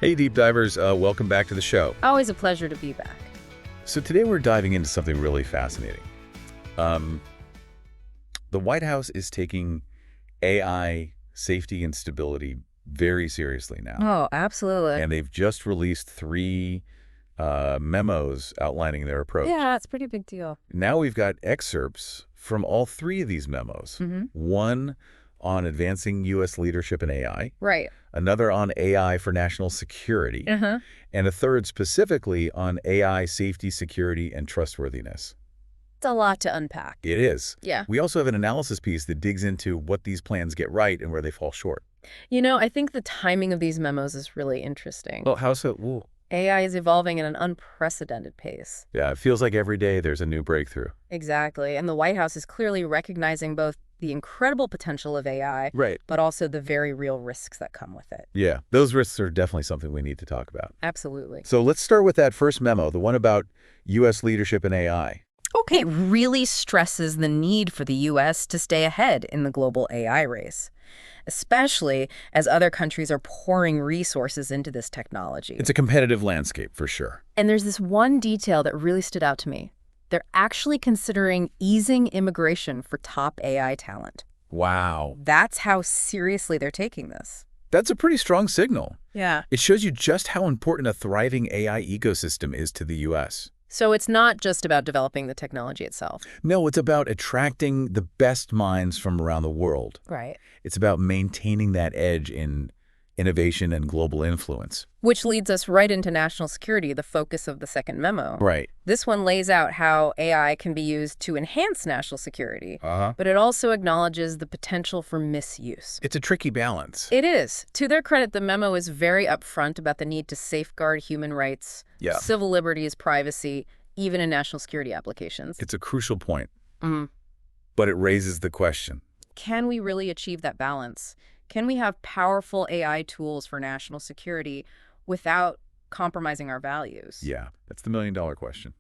Hey, deep divers, welcome back to the show. Always a pleasure to be back. So today we're diving into something really fascinating. The White House is taking AI safety and stability very seriously now. Oh, absolutely. And they've just released 3 memos outlining their approach. Yeah, it's a pretty big deal. Now we've got excerpts from all 3 of these memos. One on advancing U.S. leadership in AI. Right. Another on AI for national security. And a third specifically on AI safety, security, and trustworthiness. It's a lot to unpack. It is. Yeah. We also have an analysis piece that digs into what these plans get right and where they fall short. You know, I think the timing of these memos is really interesting. Well, how so? Ooh. AI is evolving at an unprecedented pace. Yeah, it feels like every day there's a new breakthrough. Exactly. And the White House is clearly recognizing both the incredible potential of AI, Right. but also the very real risks that come with it. Yeah, those risks are definitely something we need to talk about. Absolutely. So let's start with that first memo, the one about U.S. leadership in AI. Okay, it really stresses the need for the U.S. to stay ahead in the global AI race, especially as other countries are pouring resources into this technology. It's a competitive landscape, for sure. And there's this one detail that really stood out to me. They're actually considering easing immigration for top AI talent. Wow. That's how seriously they're taking this. That's a pretty strong signal. Yeah. It shows you just how important a thriving AI ecosystem is to the U.S. So it's not just about developing the technology itself. No, it's about attracting the best minds from around the world. Right. It's about maintaining that edge in innovation and global influence. Which leads us right into national security, the focus of the second memo. Right. This one lays out how AI can be used to enhance national security, but it also acknowledges the potential for misuse. It's a tricky balance. It is. To their credit, the memo is very upfront about the need to safeguard human rights, civil liberties, privacy, even in national security applications. It's a crucial point, but it raises the question. Can we really achieve that balance? Can we have powerful AI tools for national security without compromising our values? Yeah, that's the million-dollar question.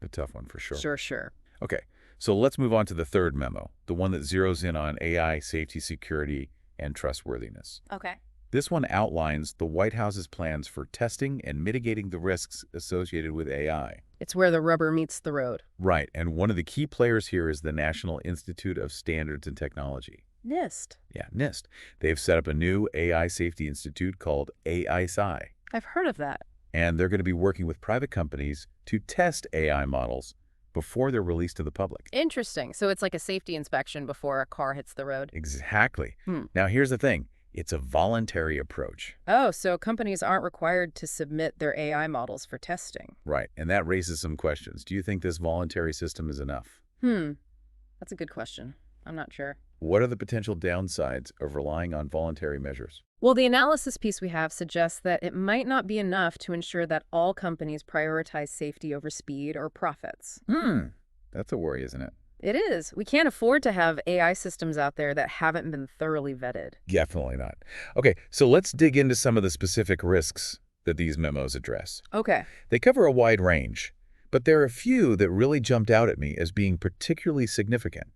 A tough one for sure. Sure. Okay, so let's move on to the third memo, the one that zeroes in on AI safety, security, and trustworthiness. Okay. This one outlines the White House's plans for testing and mitigating the risks associated with AI. It's where the rubber meets the road. Right, and one of the key players here is the National Institute of Standards and Technology. NIST. Yeah, NIST. They've set up a new AI safety institute called AISI. I've heard of that. And they're going to be working with private companies to test AI models before they're released to the public. Interesting. So it's like a safety inspection before a car hits the road? Exactly. Now, here's the thing. It's a voluntary approach. Oh, so companies aren't required to submit their AI models for testing. Right, and that raises some questions. Do you think this voluntary system is enough? That's a good question. I'm not sure. What are the potential downsides of relying on voluntary measures? Well, the analysis piece we have suggests that it might not be enough to ensure that all companies prioritize safety over speed or profits. That's a worry, isn't it? It is. We can't afford to have AI systems out there that haven't been thoroughly vetted. Definitely not. Okay, so let's dig into some of the specific risks that these memos address. Okay. They cover a wide range, but there are a few that really jumped out at me as being particularly significant.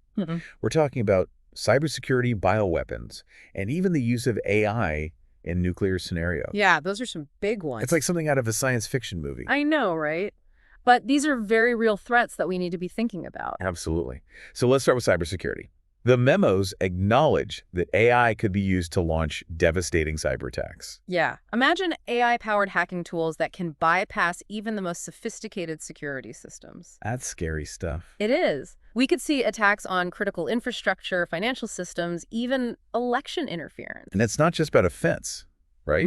We're talking about cybersecurity, bioweapons, and even the use of AI in nuclear scenarios. Yeah, those are some big ones. It's like something out of a science fiction movie. I know, right? But these are very real threats that we need to be thinking about. Absolutely. So let's start with cybersecurity. The memos acknowledge that AI could be used to launch devastating cyber attacks. Yeah. Imagine AI-powered hacking tools that can bypass even the most sophisticated security systems. That's scary stuff. It is. We could see attacks on critical infrastructure, financial systems, even election interference. And it's not just about offense, right?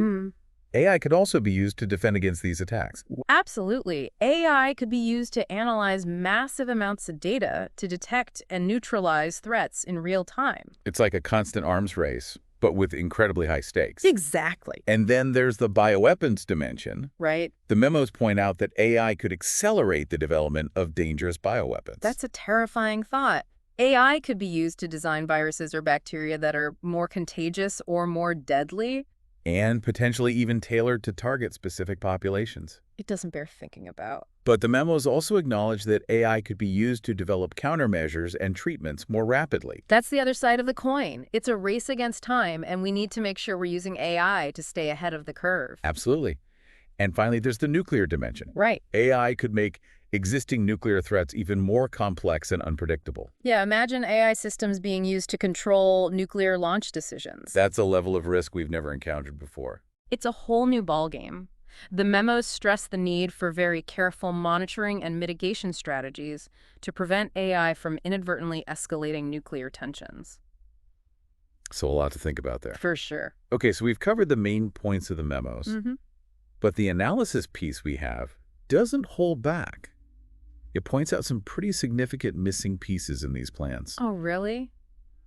AI could also be used to defend against these attacks. Absolutely. AI could be used to analyze massive amounts of data to detect and neutralize threats in real time. It's like a constant arms race, but with incredibly high stakes. Exactly. And then there's the bioweapons dimension. Right. The memos point out that AI could accelerate the development of dangerous bioweapons. That's a terrifying thought. AI could be used to design viruses or bacteria that are more contagious or more deadly. and potentially even tailored to target specific populations. It doesn't bear thinking about. But the memos also acknowledge that AI could be used to develop countermeasures and treatments more rapidly. That's the other side of the coin. It's a race against time, and we need to make sure we're using AI to stay ahead of the curve. Absolutely. And finally, there's the nuclear dimension. Right. AI could make existing nuclear threats even more complex and unpredictable. Yeah, imagine AI systems being used to control nuclear launch decisions. That's a level of risk we've never encountered before. It's a whole new ballgame. The memos stress the need for very careful monitoring and mitigation strategies to prevent AI from inadvertently escalating nuclear tensions. So a lot to think about there. For sure. Okay, so we've covered the main points of the memos, but the analysis piece we have doesn't hold back. It points out some pretty significant missing pieces in these plans. Oh, really?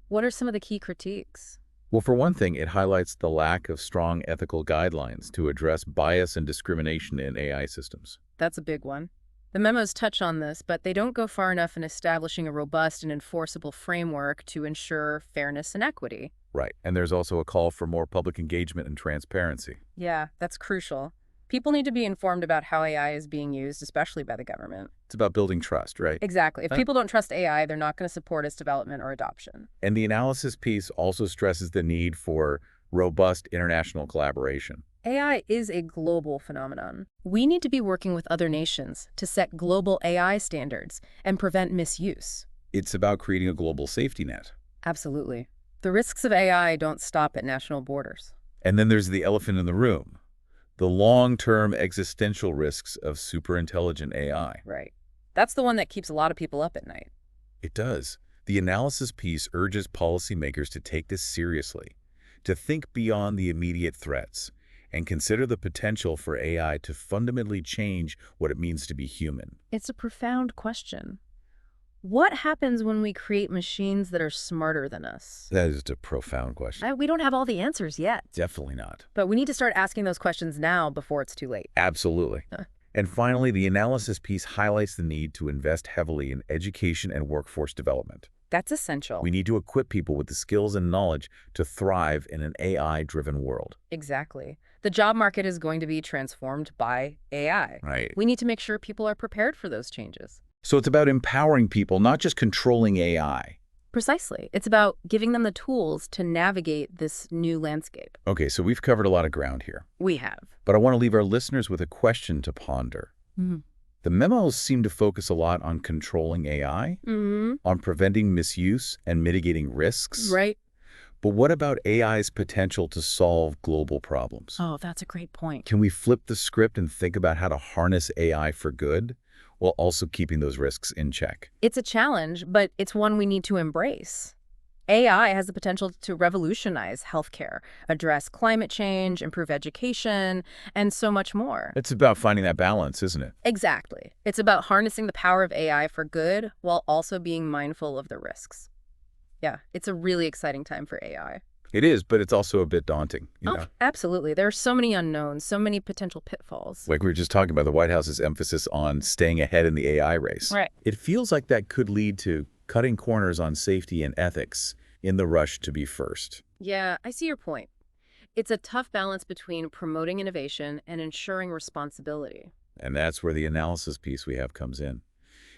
What are some of the key critiques? Well, for one thing, it highlights the lack of strong ethical guidelines to address bias and discrimination in AI systems. That's a big one. The memos touch on this, but they don't go far enough in establishing a robust and enforceable framework to ensure fairness and equity. Right, and there's also a call for more public engagement and transparency. Yeah, that's crucial. People need to be informed about how AI is being used, especially by the government. It's about building trust, right? Exactly. If people don't trust AI, they're not going to support its development or adoption. And the analysis piece also stresses the need for robust international collaboration. AI is a global phenomenon. We need to be working with other nations to set global AI standards and prevent misuse. It's about creating a global safety net. Absolutely. The risks of AI don't stop at national borders. And then there's the elephant in the room, the long-term existential risks of superintelligent AI. Right. That's the one that keeps a lot of people up at night. It does. The analysis piece urges policymakers to take this seriously, to think beyond the immediate threats, and consider the potential for AI to fundamentally change what it means to be human. It's a profound question. What happens when we create machines that are smarter than us? That is a profound question. We don't have all the answers yet. Definitely not. But we need to start asking those questions now before it's too late. Absolutely. And finally, the analysis piece highlights the need to invest heavily in education and workforce development. That's essential. We need to equip people with the skills and knowledge to thrive in an AI-driven world. Exactly. The job market is going to be transformed by AI. Right. We need to make sure people are prepared for those changes. So it's about empowering people, not just controlling AI. Precisely. It's about giving them the tools to navigate this new landscape. Okay, so we've covered a lot of ground here. We have. But I want to leave our listeners with a question to ponder. The memos seem to focus a lot on controlling AI, on preventing misuse and mitigating risks. Right. But what about AI's potential to solve global problems? Oh, that's a great point. Can we flip the script and think about how to harness AI for good, while also keeping those risks in check? It's a challenge, but it's one we need to embrace. AI has the potential to revolutionize healthcare, address climate change, improve education, and so much more. It's about finding that balance, isn't it? Exactly. It's about harnessing the power of AI for good while also being mindful of the risks. Yeah, it's a really exciting time for AI. It is, but it's also a bit daunting. You know? Absolutely. There are so many unknowns, so many potential pitfalls. Like we were just talking about the White House's emphasis on staying ahead in the AI race. Right. It feels like that could lead to cutting corners on safety and ethics in the rush to be first. Yeah, I see your point. It's a tough balance between promoting innovation and ensuring responsibility. And that's where the analysis piece we have comes in.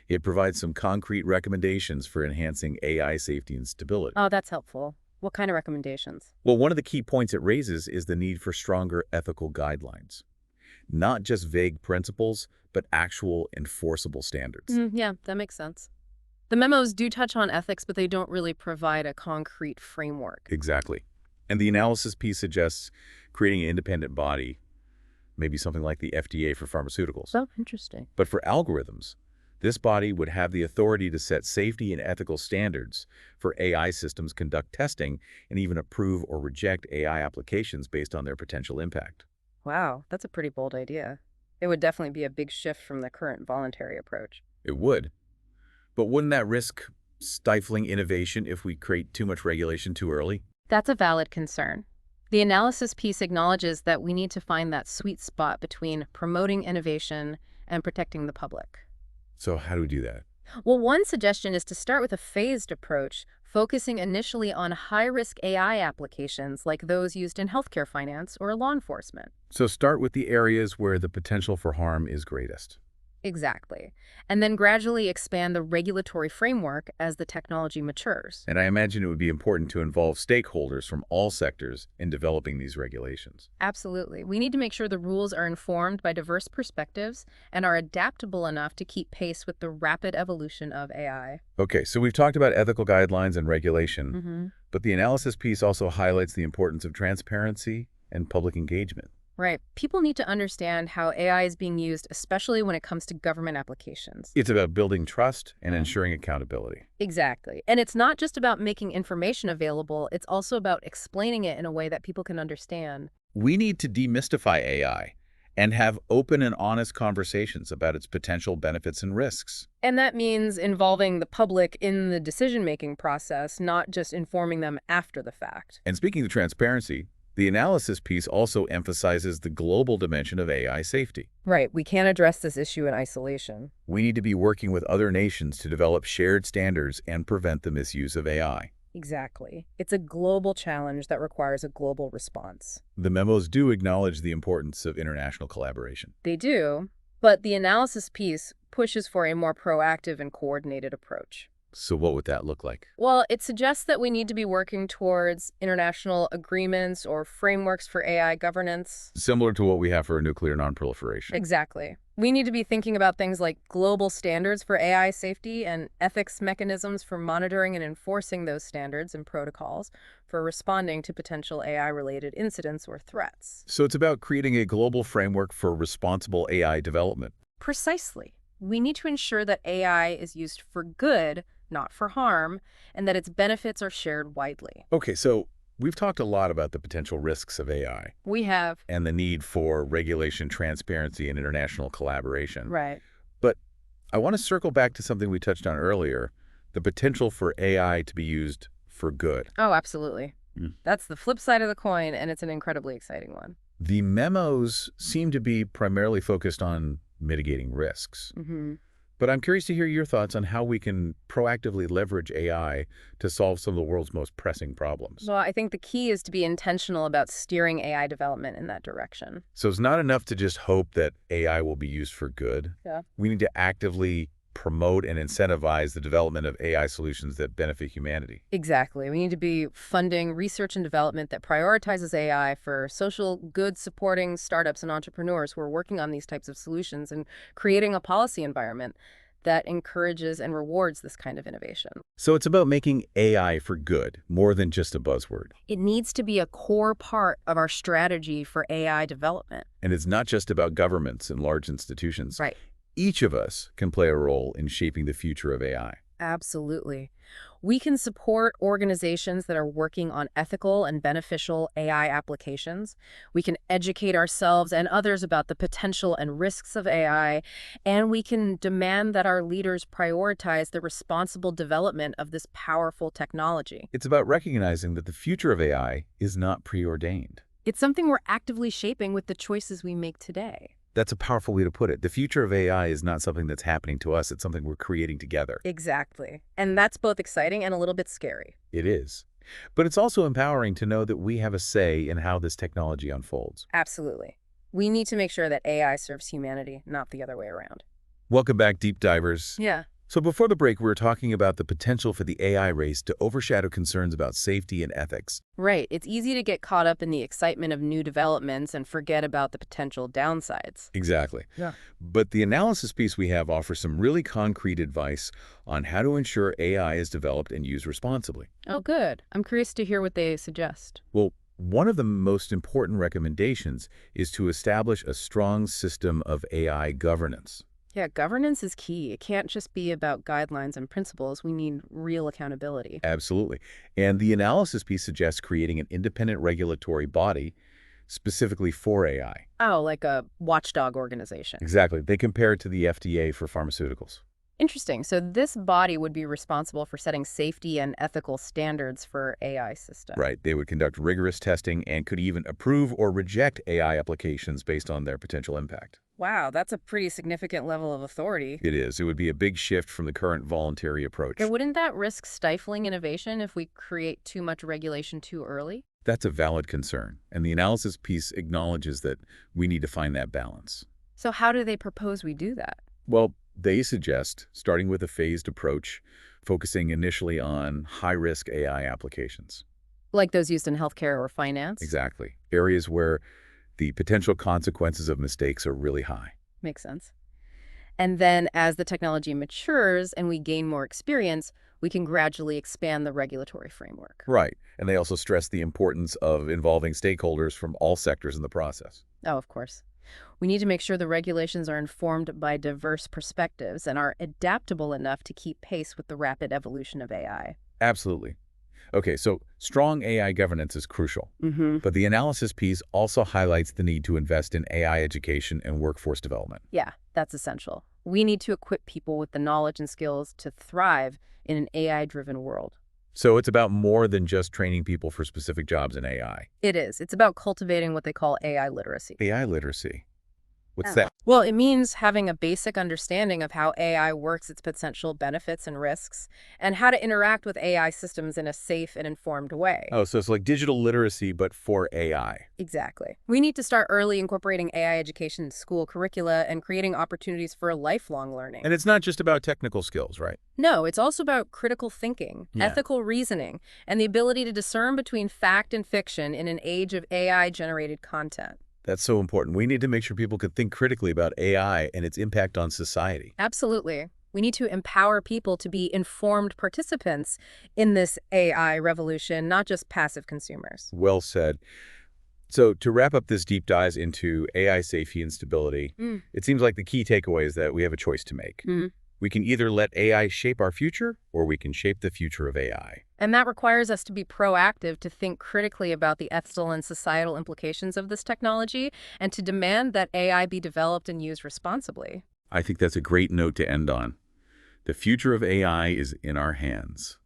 It provides some concrete recommendations for enhancing AI safety and stability. Oh, that's helpful. What kind of recommendations? Well, one of the key points it raises is the need for stronger ethical guidelines. Not just vague principles, but actual enforceable standards. Yeah, that makes sense. The memos do touch on ethics, but they don't really provide a concrete framework. Exactly. And the analysis piece suggests creating an independent body, maybe something like the FDA for pharmaceuticals. Oh, interesting. But for algorithms, this body would have the authority to set safety and ethical standards for AI systems, conduct testing, and even approve or reject AI applications based on their potential impact. Wow, that's a pretty bold idea. It would definitely be a big shift from the current voluntary approach. It would. But wouldn't that risk stifling innovation if we create too much regulation too early? That's a valid concern. The analysis piece acknowledges that we need to find that sweet spot between promoting innovation and protecting the public. So how do we do that? Well, one suggestion is to start with a phased approach, focusing initially on high-risk AI applications like those used in healthcare finance or law enforcement. So start with the areas where the potential for harm is greatest. Exactly. And then gradually expand the regulatory framework as the technology matures. And I imagine it would be important to involve stakeholders from all sectors in developing these regulations. Absolutely. We need to make sure the rules are informed by diverse perspectives and are adaptable enough to keep pace with the rapid evolution of AI. Okay, so we've talked about ethical guidelines and regulation, Mm-hmm. but the analysis piece also highlights the importance of transparency and public engagement. Right. People need to understand how AI is being used, especially when it comes to government applications. It's about building trust and ensuring accountability. Exactly. And it's not just about making information available, it's also about explaining it in a way that people can understand. We need to demystify AI and have open and honest conversations about its potential benefits and risks. And that means involving the public in the decision-making process, not just informing them after the fact. And speaking of transparency, the analysis piece also emphasizes the global dimension of AI safety. Right. We can't address this issue in isolation. We need to be working with other nations to develop shared standards and prevent the misuse of AI. Exactly. It's a global challenge that requires a global response. The memos do acknowledge the importance of international collaboration. They do, but the analysis piece pushes for a more proactive and coordinated approach. So what would that look like? Well, it suggests that we need to be working towards international agreements or frameworks for AI governance. Similar to what we have for nuclear nonproliferation. Exactly. We need to be thinking about things like global standards for AI safety and ethics mechanisms for monitoring and enforcing those standards and protocols for responding to potential AI-related incidents or threats. So it's about creating a global framework for responsible AI development. Precisely. We need to ensure that AI is used for good, not for harm, and that its benefits are shared widely. Okay, so we've talked a lot about the potential risks of AI We have. and the need for regulation, transparency, and international collaboration. Right. But I want to circle back to something we touched on earlier, the potential for AI to be used for good. Oh, absolutely. Mm. That's the flip side of the coin, and it's an incredibly exciting one. The memos seem to be primarily focused on mitigating risks. Mm-hmm. But I'm curious to hear your thoughts on how we can proactively leverage AI to solve some of the world's most pressing problems. Well, I think the key is to be intentional about steering AI development in that direction. So it's not enough to just hope that AI will be used for good. Yeah. We need to actively promote and incentivize the development of AI solutions that benefit humanity. Exactly. We need to be funding research and development that prioritizes AI for social good, supporting startups and entrepreneurs who are working on these types of solutions and creating a policy environment that encourages and rewards this kind of innovation. So it's about making AI for good, more than just a buzzword. It needs to be a core part of our strategy for AI development. And it's not just about governments and large institutions. Right. Each of us can play a role in shaping the future of AI. Absolutely. We can support organizations that are working on ethical and beneficial AI applications. We can educate ourselves and others about the potential and risks of AI, and we can demand that our leaders prioritize the responsible development of this powerful technology. It's about recognizing that the future of AI is not preordained. It's something we're actively shaping with the choices we make today. That's a powerful way to put it. The future of AI is not something that's happening to us. It's something we're creating together. Exactly. And that's both exciting and a little bit scary. It is. But it's also empowering to know that we have a say in how this technology unfolds. Absolutely. We need to make sure that AI serves humanity, not the other way around. Welcome back, deep divers. Yeah. So before the break, we were talking about the potential for the AI race to overshadow concerns about safety and ethics. Right. It's easy to get caught up in the excitement of new developments and forget about the potential downsides. Exactly. Yeah. But the analysis piece we have offers some really concrete advice on how to ensure AI is developed and used responsibly. Oh, good. I'm curious to hear what they suggest. Well, one of the most important recommendations is to establish a strong system of AI governance. Yeah, governance is key. It can't just be about guidelines and principles. We need real accountability. Absolutely. And the analysis piece suggests creating an independent regulatory body specifically for AI. Oh, like a watchdog organization. Exactly. They compare it to the FDA for pharmaceuticals. Interesting. So this body would be responsible for setting safety and ethical standards for AI systems. Right. They would conduct rigorous testing and could even approve or reject AI applications based on their potential impact. Wow, that's a pretty significant level of authority. It is. It would be a big shift from the current voluntary approach. And wouldn't that risk stifling innovation if we create too much regulation too early? That's a valid concern, and the analysis piece acknowledges that we need to find that balance. So how do they propose we do that? Well, they suggest starting with a phased approach, focusing initially on high-risk AI applications. Like those used in healthcare or finance? Exactly. Areas where the potential consequences of mistakes are really high. Makes sense. And then as the technology matures and we gain more experience, we can gradually expand the regulatory framework. Right. And they also stress the importance of involving stakeholders from all sectors in the process. Oh, of course. We need to make sure the regulations are informed by diverse perspectives and are adaptable enough to keep pace with the rapid evolution of AI. Absolutely. Okay, so strong AI governance is crucial. Mm-hmm. But the analysis piece also highlights the need to invest in AI education and workforce development. Yeah, that's essential. We need to equip people with the knowledge and skills to thrive in an AI-driven world. So it's about more than just training people for specific jobs in AI. It is. It's about cultivating what they call AI literacy. AI literacy. What's Oh. that? Well, it means having a basic understanding of how AI works, its potential benefits and risks, and how to interact with AI systems in a safe and informed way. Oh, so it's like digital literacy, but for AI. Exactly. We need to start early incorporating AI education in school curricula and creating opportunities for lifelong learning. And it's not just about technical skills, right? No, it's also about critical thinking, Yeah. ethical reasoning, and the ability to discern between fact and fiction in an age of AI-generated content. That's so important. We need to make sure people can think critically about AI and its impact on society. Absolutely. We need to empower people to be informed participants in this AI revolution, not just passive consumers. Well said. So to wrap up this deep dive into AI safety and stability, it seems like the key takeaway is that we have a choice to make. We can either let AI shape our future, or we can shape the future of AI. And that requires us to be proactive, to think critically about the ethical and societal implications of this technology, and to demand that AI be developed and used responsibly. I think that's a great note to end on. The future of AI is in our hands.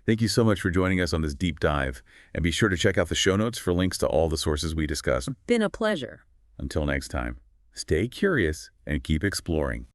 Thank you so much for joining us on this deep dive, and be sure to check out the show notes for links to all the sources we discussed. Been a pleasure. Until next time, stay curious and keep exploring.